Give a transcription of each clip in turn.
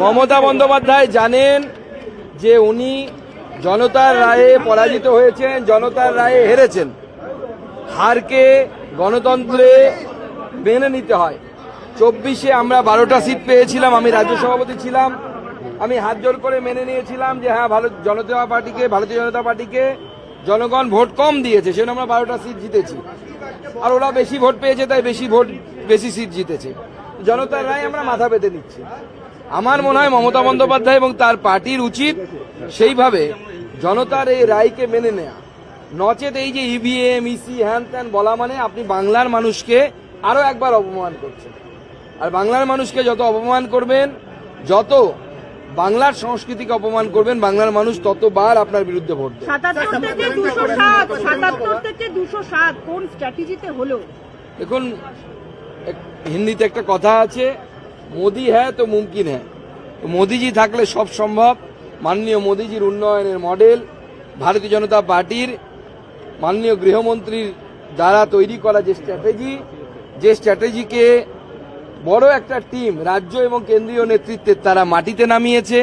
মমতা বন্দ্যোপাধ্যায় জানেন যে উনি জনতার রায়ে পরাজিত হয়েছেন, জনতার রায়ে হেরেছেন। হারকে গণতন্ত্রে মেনে নিতে হয়। 24-এ আমরা 12টা সিট পেয়েছিলাম, আমি রাজ্য সভাপতি ছিলাম। আমি হাত জোর করে মেনে নিয়েছিলাম যে হ্যাঁ ভারতীয় জনতা পার্টিকে জনগণ ভোট কম দিয়েছে, সেজন্য আমরা 12টা সিট জিতেছি। আর ওরা বেশি ভোট পেয়েছে, তাই বেশি সিট জিতেছে। জনতার রায় আমরা মাথা পেতে নিচ্ছি। আমার মনে হয় মমতা বন্দ্যোপাধ্যায় এবং তার পার্টির উচিত সেইভাবে জনতার এই রায়কে মেনে নেয়া। নচেত এই যে ইভিএম ইসি হ্যান ত্যান বলা মানে আপনি বাংলার মানুষকে আরো একবার অপমান করছেন। আর বাংলার মানুষকে যত অপমান করবেন, যত বাংলার সংস্কৃতিকে অপমান করবেন, বাংলার মানুষ ততবার আপনার বিরুদ্ধে ভোট দেবে। 77 থেকে 207 কোন স্ট্র্যাটেজিতে হলো? দেখুন, হিন্দিতে একটা কথা আছে, মোদি হ্যাঁ তো মুমকিন হ্যাঁ। তো মোদিজি থাকলে সব সম্ভব। মাননীয় মোদিজির উন্নয়নের মডেল, ভারতীয় জনতা পার্টির মাননীয় গৃহমন্ত্রীর দ্বারা তৈরি করা যে স্ট্র্যাটেজিকে বড় একটা টিম রাজ্য এবং কেন্দ্রীয় নেতৃত্বের তারা মাটিতে নামিয়েছে,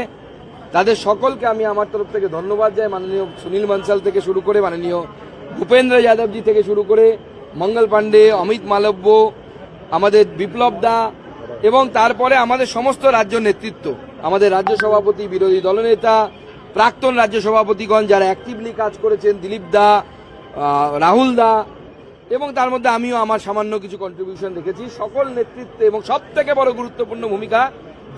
তাদের সকলকে আমি আমার তরফ থেকে ধন্যবাদ জানাই। মাননীয় সুনীল বনসাল থেকে শুরু করে, মাননীয় ভূপেন্দ্র যাদবজি থেকে শুরু করে, মঙ্গল পাণ্ডে, অমিত মালব্য, আমাদের বিপ্লব দা এবং তারপরে আমাদের সমস্ত রাজ্য নেতৃত্ব, আমাদের রাজ্য সভাপতি, বিরোধী দলনেতা, প্রাক্তন রাজ্য সভাপতিগণ যারা অ্যাক্টিভলি কাজ করেছেন, দিলীপ দা, রাহুল দা, এবং তার মধ্যে আমিও আমার সামান্য কিছু কন্ট্রিবিউশন রেখেছি। সকল নেতৃত্বে এবং সব থেকে বড় গুরুত্বপূর্ণ ভূমিকা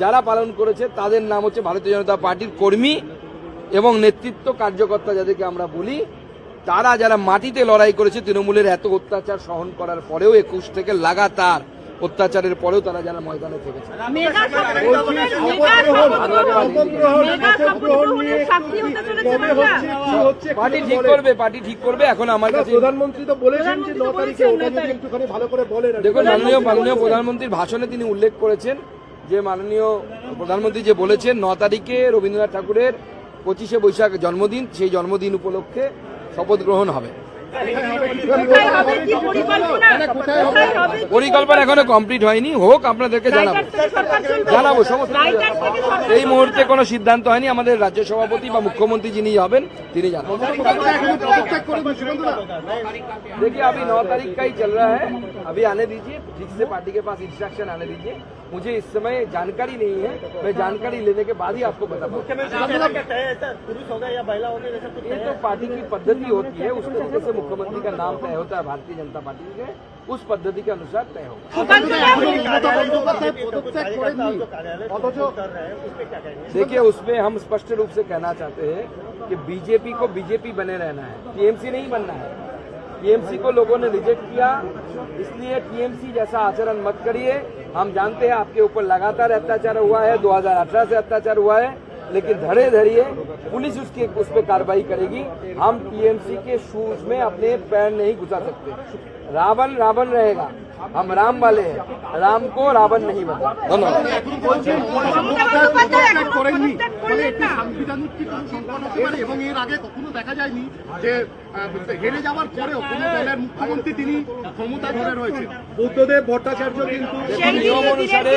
যারা পালন করেছে তাদের নাম হচ্ছে ভারতীয় জনতা পার্টির কর্মী এবং নেতৃত্ব কার্যকর্তা যাদেরকে আমরা বলি। তারা যারা মাটিতে লড়াই করেছে, তৃণমূলের এত অত্যাচার সহন করার পরেও, 21 থেকে লাগাতার অত্যাচারের পরেও তারা যারা ময়দানে থেকেছে। পার্টি ঠিক করবে। এখন আমার কাছে প্রধানমন্ত্রী তো বলেছেন যে 9 তারিখে ওটা যদি একটুখানি ভালো করে বলেন। দেখুন, মাননীয় প্রধানমন্ত্রীর ভাষণে তিনি উল্লেখ করেছেন যে মাননীয় প্রধানমন্ত্রী যে বলেছেন 9 তারিখে রবীন্দ্রনাথ ঠাকুরের 25শে বৈশাখ জন্মদিন, সেই জন্মদিন উপলক্ষে শপথ গ্রহণ হবে। পরিকল্পনা এখনো কমপ্লিট হয়নি, হোক আপনাদেরকে জানাবো সমস্ত। এই মুহূর্তে কোনো সিদ্ধান্ত হয়নি। আমাদের রাজ্য সভাপতি বা মুখ্যমন্ত্রী যিনি হবেন তিনি জানাবেন। देखिए अभी 9 तारीख का ही चल रहा है, अभी आने दीजिए, ठीक से पार्टी के पास इंस्ट्रक्शन आने दीजिए। मुझे इस समय जानकारी नहीं है, मैं जानकारी लेने के बाद ही आपको बता पाऊंगा। ये तो पार्टी की पद्धति होती है, उस तरीके से मुख्यमंत्री का नाम तय होता है भारतीय जनता पार्टी के, उस पद्धति के अनुसार तय होगा। देखिए, उसमें हम स्पष्ट रूप से कहना चाहते हैं कि बीजेपी को बीजेपी बने रहना है, टीएमसी नहीं बनना है। टीएमसी को लोगों ने रिजेक्ट किया, इसलिए टीएमसी जैसा आचरण मत करिए। हम जानते हैं आपके ऊपर लगातार अत्याचार हुआ है, 2018 से अत्याचार हुआ है, लेकिन धड़े धरिए पुलिस उस पर कार्रवाई करेगी। हम टीएमसी के शूज में अपने पैर नहीं घुसा सकते। रावण रावण रहेगा, हम राम वाले हैं, राम को रावण नहीं बना। धन्यवाद। এবং এর আগে কখনো দেখা যায়নি যে হেরে যাওয়ার পরেও কোন দলের মুখ্যমন্ত্রী তিনি ক্ষমতা ধরে রয়েছেন। বুদ্ধদেব ভট্টাচার্য কিন্তু নিয়ম অনুসারে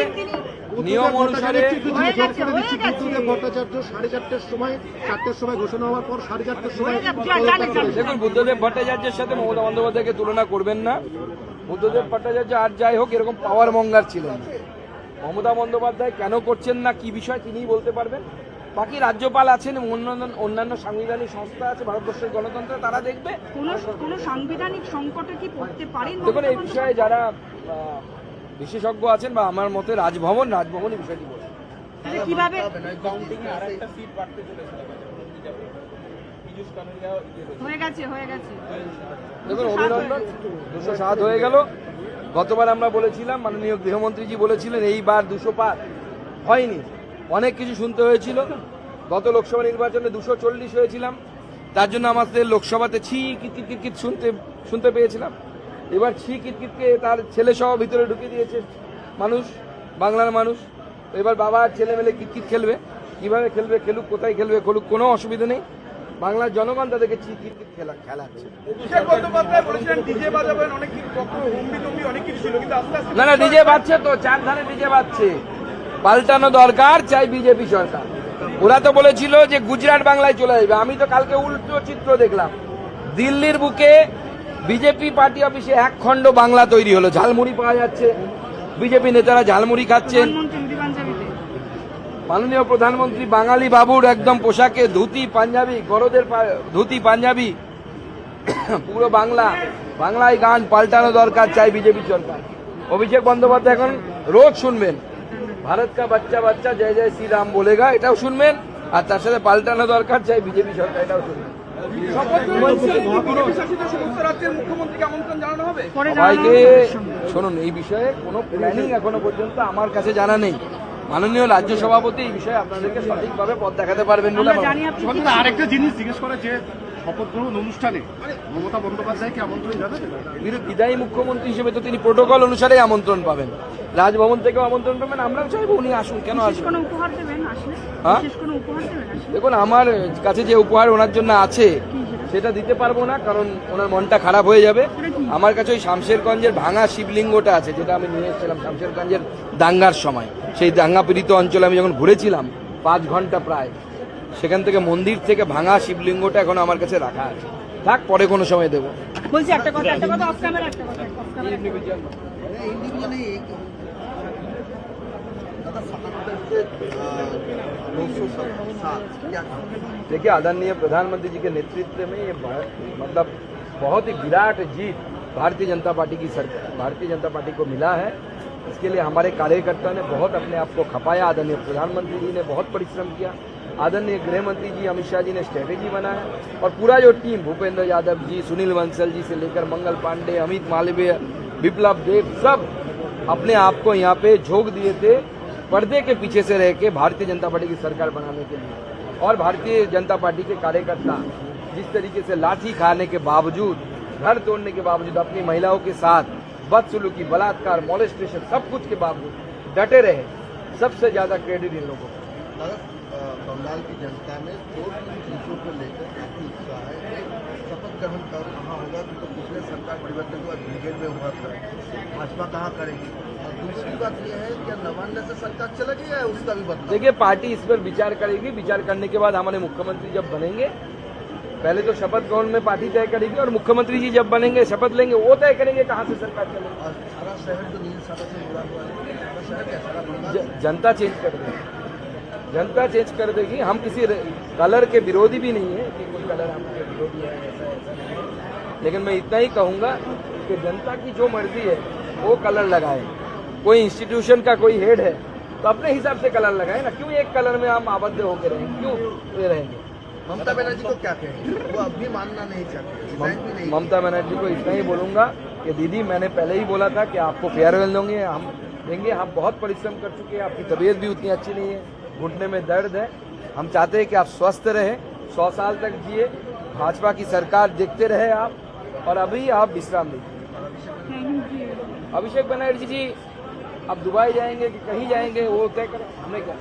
বুদ্ধদেব ভট্টাচার্য 4:30টার সময়, 4টার সময় ঘোষণা হওয়ার পর 4:30টার সময়। দেখুন, বুদ্ধদেব ভট্টাচার্যের সাথে মমতা বন্দ্যোপাধ্যায়কে তুলনা করবেন না। বুদ্ধদেব ভট্টাচার্য আর যাই হোক এরকম পাওয়ার মঙ্গার ছিলেন। মমতা বন্দ্যোপাধ্যায় কেন করছেন না, কি বিষয় তিনিই বলতে পারবেন। বাকি রাজ্যপাল আছেন, অন্যান্য সাংবিধানিক সংস্থা আছে ভারতবর্ষের গণতন্ত্রে, তারা দেখবে। কোন সাংবিধানিক সংকটে কি পড়তে পারেন? দেখুন, এই বিষয়ে যারা বিশেষজ্ঞ আছেন বা আমার মতে রাজভবন এই বিষয়টি বলছেন। কিভাবে হয়ে গেছে দেখুন, অভিনন্দন, 207 হয়ে গেল। গতবার আমরা বলেছিলাম, মাননীয় গৃহমন্ত্রীজি বলেছিলেন এইবার 200 পার হয়নি, অনেক কিছু শুনতে হয়েছিল। গত লোকসভা নির্বাচনে 240 হয়েছিলাম, তার জন্য আমাদের লোকসভাতে ছি কিট শুনতে পেয়েছিলাম। এবার ছি কিটকে তার ছেলে সহ ভিতরে ঢুকিয়ে দিয়েছে মানুষ, বাংলার মানুষ। এবার বাবা আর ছেলে মেলে কিট খেলবে, কিভাবে খেলবে, খেলুক, কোথায় খেলবে খেলুক, কোনো অসুবিধা নেই। বাংলার জনগণ তাদেরকে ছি কিট খেলাচ্ছে। না ডিজে বাজছে তো, 4 ধারে ডিজে বাজছে। পাল্টানো দরকার, চাই বিজেপি সরকার। ওরা তো বলেছিল যে গুজরাট বাংলায় চলে যাবে, আমি তো কালকে উল্টো চিত্র দেখলাম। দিল্লির বুকে বিজেপি পার্টি অফিসে এক খণ্ড বাংলা তৈরি হলো, ঝালমুড়ি পাওয়া যাচ্ছে, বিজেপি নেতারা ঝালমুড়ি খাচ্ছেন। প্রধানমন্ত্রী মুদি পাঞ্জাবিতে মাননীয় প্রধানমন্ত্রী বাঙালি বাবুর একদম পোশাকে ধুতি পাঞ্জাবি, গরদের ধুতি পাঞ্জাবি, পুরো বাংলায় গান, পাল্টানো দরকার, চাই বিজেপি সরকার। অভিষেক বন্দ্যোপাধ্যায় এখন রোজ শুনবেন ভারত কা বাচ্চা বাচ্চা জয় জয় শ্রী রাম বলেগা, এটাও শুনবেন, আর তার সাথে পাল্টানো দরকার, চাই বিজেপি সরকার, এটাও শুনবেন। পরে সবাইকে জানানো শুনুন, এই বিষয়ে কোনো প্ল্যানিং এখনো পর্যন্ত আমার কাছে জানা নেই। মাননীয় রাজ্য সভাপতি এই বিষয়ে আপনাদেরকে সঠিকভাবে পথ দেখাতে পারবেন বলে আমরা আমার জানি আপনি সত্যি আরেকটা জিনিস জিজ্ঞেস করে যে শপথ গ্রহণ অনুষ্ঠানে মমতা বন্দ্যোপাধ্যায়কে আমন্ত্রণ জানাবেন? বিদায়ী মুখ্যমন্ত্রী হিসেবে তো তিনি প্রোটোকল অনুসারে আমন্ত্রণ পাবেন, রাজভবন থেকেও আমন্ত্রণ পাবেন। আমরাও চাইবো উনি আসুন, কেন বিশেষ আসুন? কোনো উপহার দেবেন আসলে? হ্যাঁ? বিশেষ কোনো উপহার দেবেন আসলে? দেখুন, আমার কাছে যে উপহার ওনার জন্য আছে কি সেটা? সেটা দিতে পারবো না, কারণ ওনার মনটা খারাপ হয়ে যাবে। আমার কাছে ওই শামশেরগঞ্জের ভাঙা শিবলিঙ্গটা আছে, যেটা আমি নিয়ে এসেছিলাম শামশেরগঞ্জের দাঙ্গার সময়। সেই দাঙ্গা পীড়িত অঞ্চলে আমি যখন ঘুরেছিলাম 5 ঘন্টা প্রায়, সেখান থেকে মন্দির থেকে ভাঙা শিবলিঙ্গটা এখন আমার কাছে রাখা আছে। থাক, পরে কোনো সময় দেবো। বলছি একটা কথা অফ ক্যামেরা, একটা কথা off camera। देखिए, आदरणीय प्रधानमंत्री जी के नेतृत्व में ये मतलब बहुत ही विराट जीत भारतीय जनता पार्टी की सरकार, भारतीय जनता पार्टी को मिला है। इसके लिए हमारे कार्यकर्ता ने बहुत अपने आप को खपाया। आदरणीय प्रधानमंत्री जी ने बहुत परिश्रम किया, आदरणीय गृह मंत्री जी अमित शाह जी ने स्ट्रेटेजी बनाया, और पूरा जो टीम भूपेंद्र यादव जी, सुनील बंसल जी से लेकर मंगल पांडे, अमित मालवीय, विप्लव देव, सब अपने आप को यहाँ पे झोंक दिए थे पर्दे के पीछे से रह के भारतीय जनता पार्टी की सरकार बनाने के लिए। और भारतीय जनता पार्टी के कार्यकर्ता जिस तरीके से लाठी खाने के बावजूद, घर तोड़ने के बावजूद, अपनी महिलाओं के साथ बदसलूकी, बलात्कार, मॉलेस्टेशन, सब कुछ के बावजूद डटे रहे, सबसे ज्यादा क्रेडिट इन लोगों को। बंगाल की जनता में 2-3 चीजों को लेकर काफी उत्साह है। एक, शपथ ग्रहण कहाँ होगा, तो पिछले सरकार परिवर्तन के बाद ब्रिगेड में हुआ था, भाजपा कहाँ करेगी, और दूसरी बात यह है कि नवान्न से सरकार चलेगी या उसका भी बदलाव? देखिए, पार्टी इस पर विचार करेगी। विचार करने के बाद हमारे मुख्यमंत्री जब बनेंगे, पहले तो शपथ ग्रहण में पार्टी तय करेगी, और मुख्यमंत्री जी जब बनेंगे, शपथ लेंगे, वो तय करेंगे कहाँ से सरकार चलेगी। और सारा शहर जो नील सारा से जुड़ा हुआ है, सारा शहर क्या, सारा बंगाल जनता चेंज कर देगी, जनता चेंज कर देगी। हम किसी कलर के विरोधी भी नहीं है कि कोई कलर हमारे विरोधी है, ऐसा नहीं है। लेकिन मैं इतना ही कहूंगा कि जनता की जो मर्जी है वो कलर लगाए। कोई इंस्टीट्यूशन का कोई हेड है तो अपने हिसाब से कलर लगाए ना, क्यों एक कलर में हम आबद्ध होकर रहेंगे, क्यों ये रहेंगे। ममता बनर्जी को क्या कहेंगे? वो अब भी मानना नहीं चाहते, रिजाइन भी नहीं। ममता बनर्जी को इतना ही बोलूंगा कि दीदी, मैंने पहले ही बोला था कि आपको फेयरवेल देंगे, हम बहुत परिश्रम कर चुके हैं, आपकी तबीयत भी उतनी अच्छी नहीं है, घुटने में दर्द है, हम चाहते हैं कि आप स्वस्थ रहें, 100 साल तक जिए, भाजपा की सरकार देखते रहे आप, और अभी आप विश्राम लीजिए। अभिषेक बनर्जी जी अब दुबई जाएंगे कि कहीं जाएंगे, वो तय करें, हमें क्या।